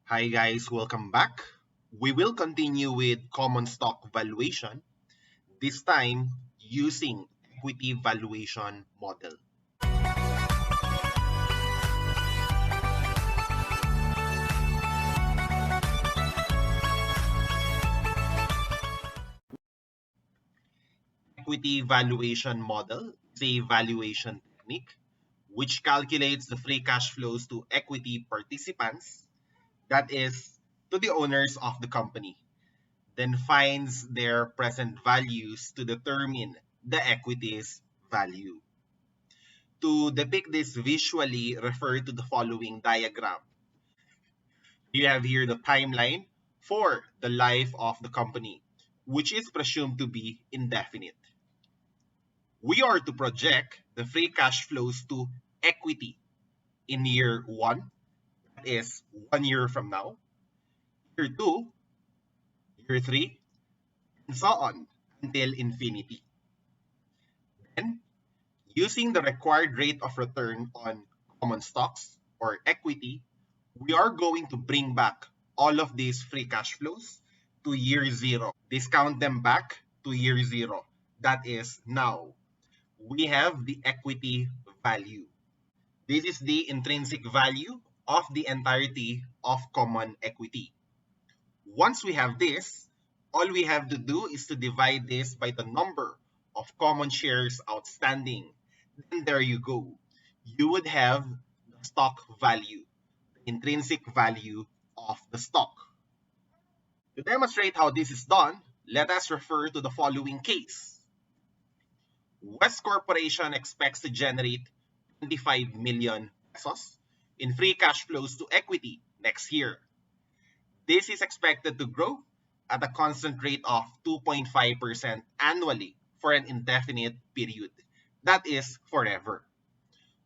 Hi guys, welcome back. We will continue with common stock valuation, this time using equity valuation model. Equity valuation model is a valuation technique which calculates the free cash flows to equity participants, that is, to the owners of the company, then finds their present values to determine the equity's value. To depict this visually, refer to the following diagram. You have here the timeline for the life of the company, which is presumed to be indefinite. We are to project the free cash flows to equity in year 1, that is 1 year from now, year 2, year 3, and so on until infinity. Then, using the required rate of return on common stocks or equity, we are going to bring back all of these free cash flows to year 0. Discount them back to year 0. That is now. We have the equity value. This is the intrinsic value of the entirety of common equity. Once we have this, all we have to do is to divide this by the number of common shares outstanding. Then there you go. You would have the stock value, the intrinsic value of the stock. To demonstrate how this is done, let us refer to the following case. West Corporation expects to generate 25 million pesos in free cash flows to equity next year. This is expected to grow at a constant rate of 2.5% annually for an indefinite period. That is forever.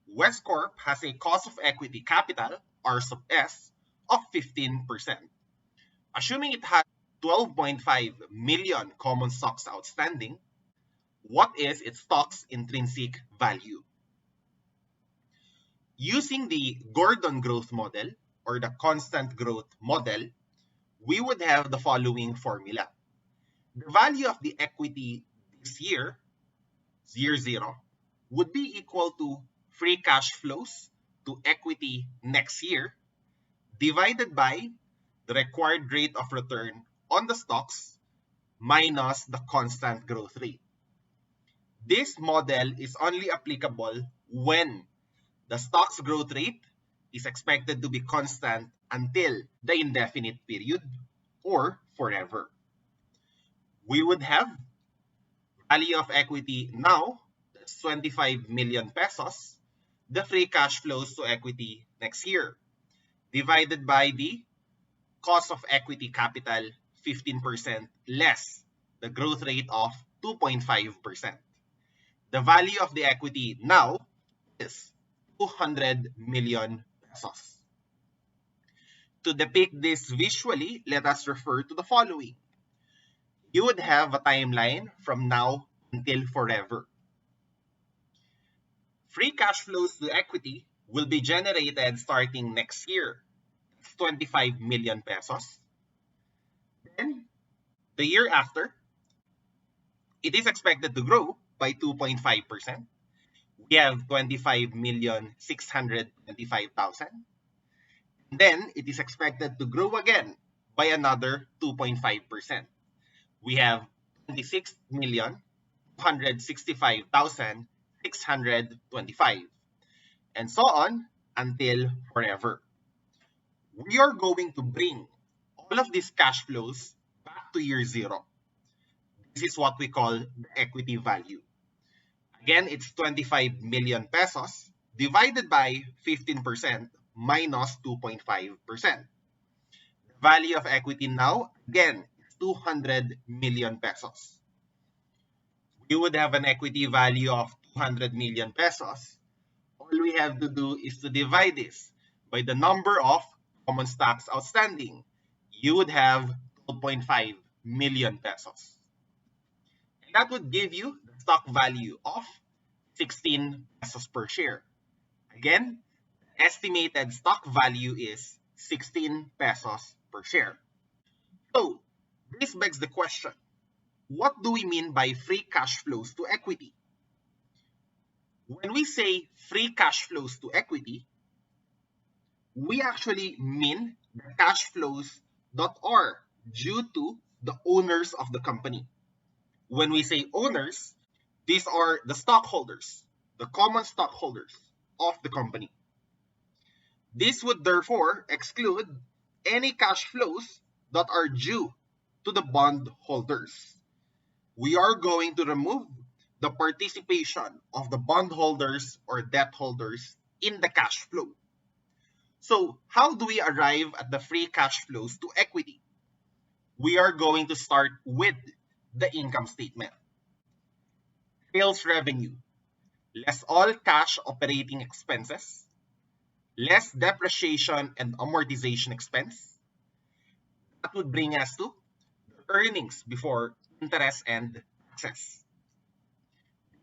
West Corp has a cost of equity capital, R sub S, of 15%. Assuming it has 12.5 million common stocks outstanding, what is its stock's intrinsic value? Using the Gordon growth model or the constant growth model, we would have the following formula. The value of the equity this year, year 0, would be equal to free cash flows to equity next year divided by the required rate of return on the stocks minus the constant growth rate. This model is only applicable when the stock's growth rate is expected to be constant until the indefinite period or forever. We would have value of equity now, that's 25 million pesos, the free cash flows to equity next year, divided by the cost of equity capital, 15% less the growth rate of 2.5%. The value of the equity now is 200 million pesos. To depict this visually, let us refer to the following. You would have a timeline from now until forever. Free cash flows to equity will be generated starting next year. It's 25 million pesos. Then, the year after, it is expected to grow by 2.5%. We have 25,625,000. Then, it is expected to grow again by another 2.5%. We have 26,265,625, and so on until forever. We are going to bring all of these cash flows back to year 0. This is what we call the equity value. Again, it's 25 million pesos divided by 15% minus 2.5%. The value of equity now, again, is 200 million pesos. We would have an equity value of 200 million pesos. All we have to do is to divide this by the number of common stocks outstanding. You would have 12.5 million pesos. And that would give you the stock value of 16 pesos per share. Again, estimated stock value is 16 pesos per share. So, this begs the question, what do we mean by free cash flows to equity? When we say free cash flows to equity, we actually mean the cash flows that are due to the owners of the company. When we say owners, these are the stockholders, the common stockholders of the company. This would therefore exclude any cash flows that are due to the bondholders. We are going to remove the participation of the bondholders or debt holders in the cash flow. So, how do we arrive at the free cash flows to equity? We are going to start with the income statement. Sales revenue, less all cash operating expenses, less depreciation and amortization expense. That would bring us to earnings before interest and taxes.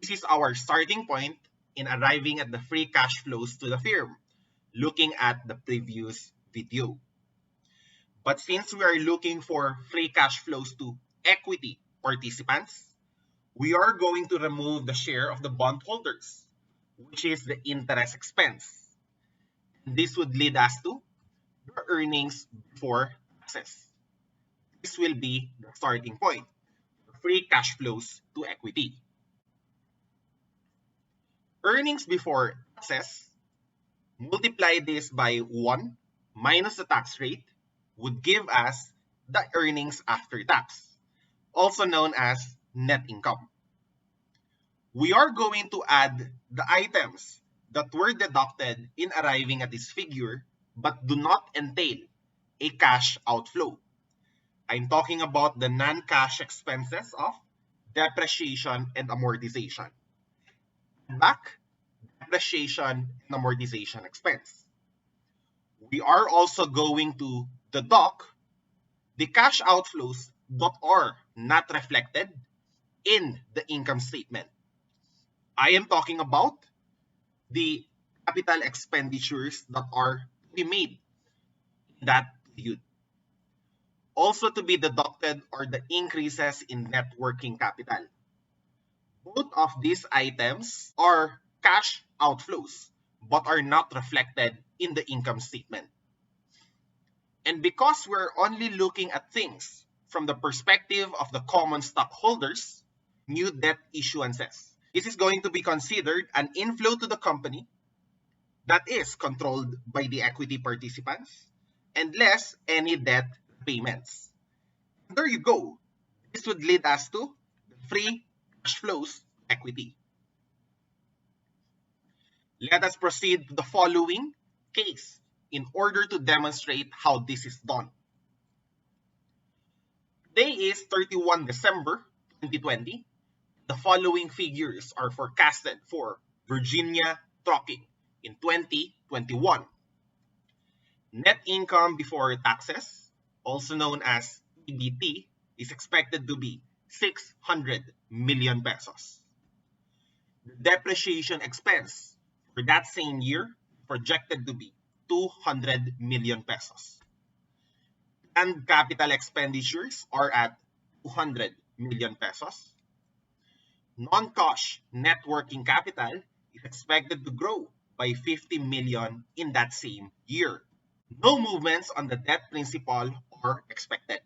This is our starting point in arriving at the free cash flows to the firm, looking at the previous video. But since we are looking for free cash flows to equity participants, we are going to remove the share of the bondholders, which is the interest expense. This would lead us to the earnings before taxes. This will be the starting point for free cash flows to equity. Earnings before taxes, multiply this by 1 minus the tax rate, would give us the earnings after tax, also known as net income. We are going to add the items that were deducted in arriving at this figure but do not entail a cash outflow. I'm talking about the non-cash expenses of depreciation and amortization. Back, depreciation and amortization expense. We are also going to deduct the cash outflows that are not reflected in the income statement. I am talking about the capital expenditures that are to be made in that period. Also to be deducted are the increases in net working capital. Both of these items are cash outflows but are not reflected in the income statement. And because we're only looking at things from the perspective of the common stockholders, new debt issuances. This is going to be considered an inflow to the company that is controlled by the equity participants and less any debt payments. And there you go. This would lead us to the free cash flows equity. Let us proceed to the following case in order to demonstrate how this is done. Today is 31 December 2020. The following figures are forecasted for Virginia Trucking in 2021. Net income before taxes, also known as EBT, is expected to be 600 million pesos. The depreciation expense for that same year projected to be 200 million pesos. And capital expenditures are at 200 million pesos. Non-cash net working capital is expected to grow by 50 million in that same year. No movements on the debt principal are expected.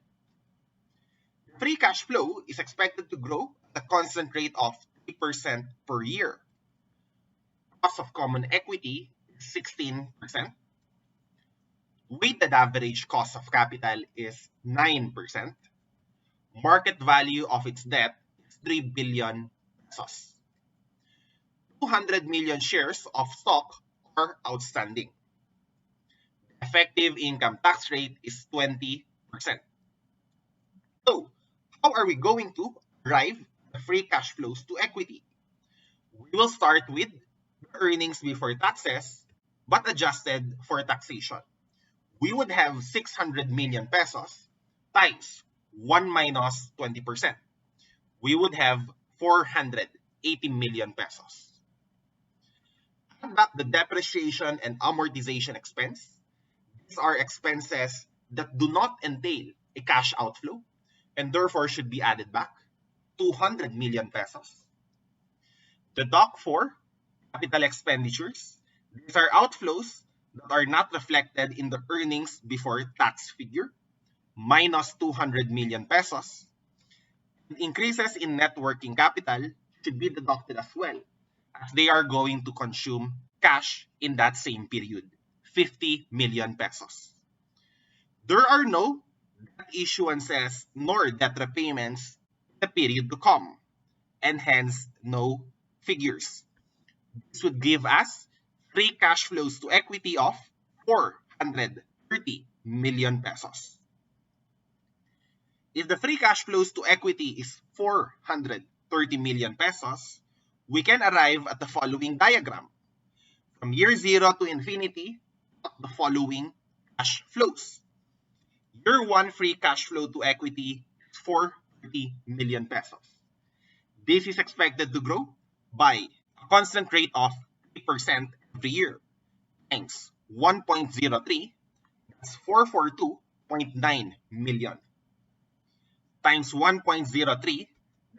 Free cash flow is expected to grow at a constant rate of 3% per year. Cost of common equity is 16%. Weighted average cost of capital is 9%. Market value of its debt is 3 billion pesos. 200 million shares of stock are outstanding. Effective income tax rate is 20%. So, how are we going to arrive at the free cash flows to equity? We will start with earnings before taxes, but adjusted for taxation. We would have 600 million pesos times 1 minus 20%. We would have 480 million pesos. Add back the depreciation and amortization expense. These are expenses that do not entail a cash outflow and therefore should be added back. 200 million pesos. Deduct for capital expenditures. These are outflows that are not reflected in the earnings before tax figure, minus 200 million pesos. Increases in net working capital should be deducted as well, as they are going to consume cash in that same period, 50 million pesos. There are no debt issuances nor debt repayments in the period to come, and hence no figures. This would give us free cash flows to equity of 430 million pesos. If the free cash flows to equity is 430 million pesos, we can arrive at the following diagram. From year 0 to infinity, the following cash flows. Year 1 free cash flow to equity is 430 million pesos. This is expected to grow by a constant rate of 3% every year times 1.03, that's 442.9 million, times 1.03,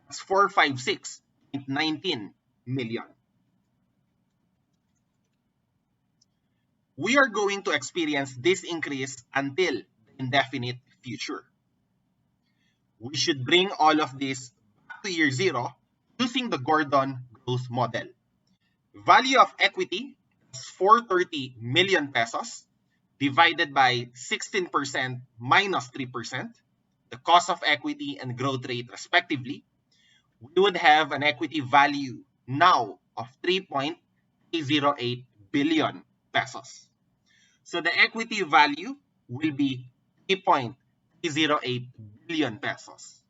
that's 456.19 million. We are going to experience this increase until the indefinite future. We should bring all of this back to year 0 using the Gordon growth model. Value of equity is 430 million pesos divided by 16% minus 3%, the cost of equity and growth rate respectively. We would have an equity value now of 3.308 billion pesos. So the equity value will be 3.308 billion pesos.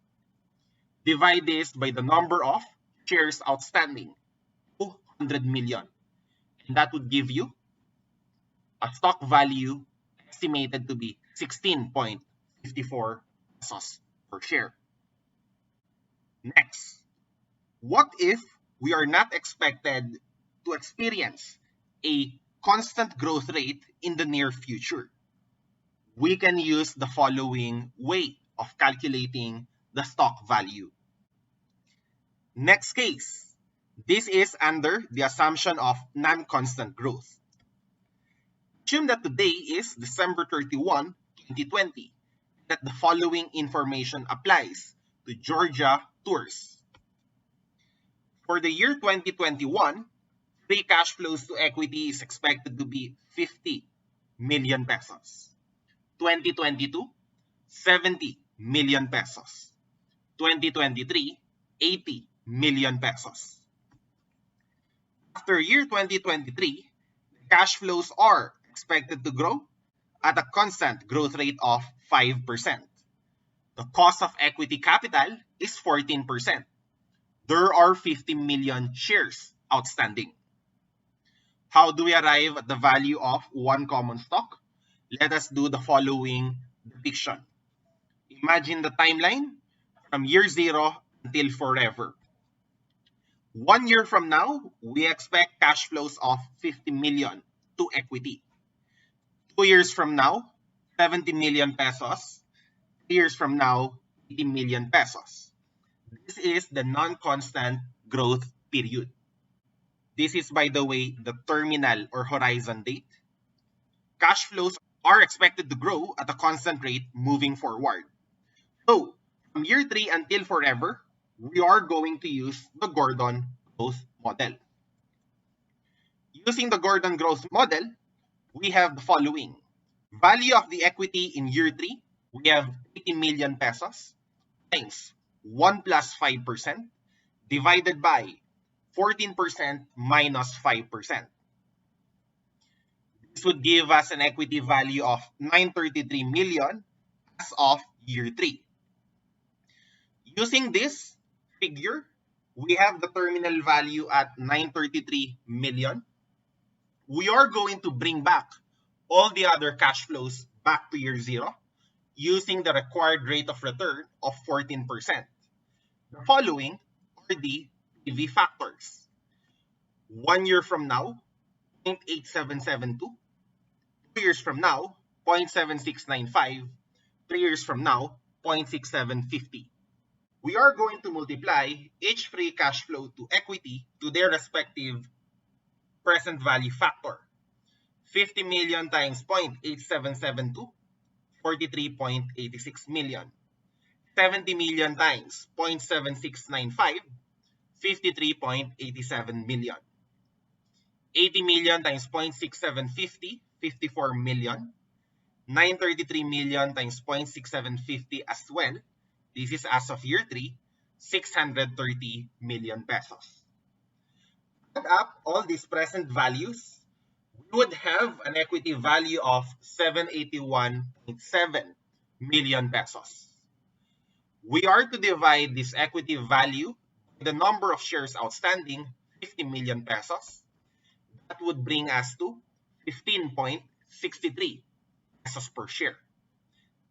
Divide this by the number of shares outstanding, 200 million. And that would give you a stock value estimated to be 16.54 pesos per share. Next, what if we are not expected to experience a constant growth rate in the near future? We can use the following way of calculating the stock value. Next case, this is under the assumption of non-constant growth. Assume that today is December 31, 2020, that the following information applies to Georgia Tours. For the year 2021, free cash flows to equity is expected to be 50 million pesos. 2022, 70 million pesos. 2023, 80 million pesos. After year 2023, cash flows are expected to grow at a constant growth rate of 5%. The cost of equity capital is 14%. There are 50 million shares outstanding. How do we arrive at the value of one common stock? Let us do the following depiction. Imagine the timeline from year 0 until forever. 1 year from now, we expect cash flows of 50 million to equity. 2 years from now, 70 million pesos. 3 years from now, 80 million pesos. This is the non-constant growth period. This is, by the way, the terminal or horizon date. Cash flows are expected to grow at a constant rate moving forward. So, from year 3 until forever, we are going to use the Gordon growth model. Using the Gordon growth model, we have the following. Value of the equity in year 3, we have 80 million pesos times 1 plus 5% divided by 14% minus 5%. This would give us an equity value of 933 million as of year 3. Using this figure, we have the terminal value at 933 million. We are going to bring back all the other cash flows back to year 0 using the required rate of return of 14%. The following are the PV factors. 1 year from now, 0.8772. 2 years from now, 0.7695, 3 years from now, 0.6750. We are going to multiply each free cash flow to equity to their respective present value factor. 50 million times 0.8772, 43.86 million. 70 million times 0.7695, 53.87 million. 80 million times 0.6750, 54 million. 933 million times 0.6750 as well. This is as of year 3, 630 million pesos. Add up all these present values, we would have an equity value of 781.7 million pesos. We are to divide this equity value by the number of shares outstanding, 50 million pesos. That would bring us to 15.63 pesos per share.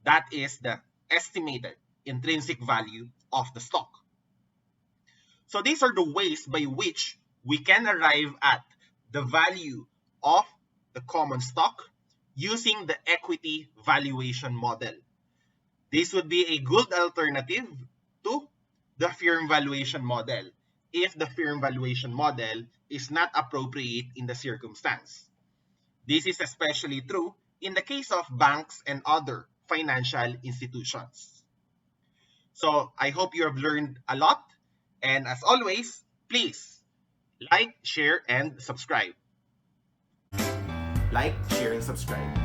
That is the estimated intrinsic value of the stock. So these are the ways by which we can arrive at the value of the common stock using the equity valuation model. This would be a good alternative to the firm valuation model if the firm valuation model is not appropriate in the circumstance. This is especially true in the case of banks and other financial institutions. So I hope you have learned a lot. And as always, please like, share, and subscribe. Like, share, and subscribe.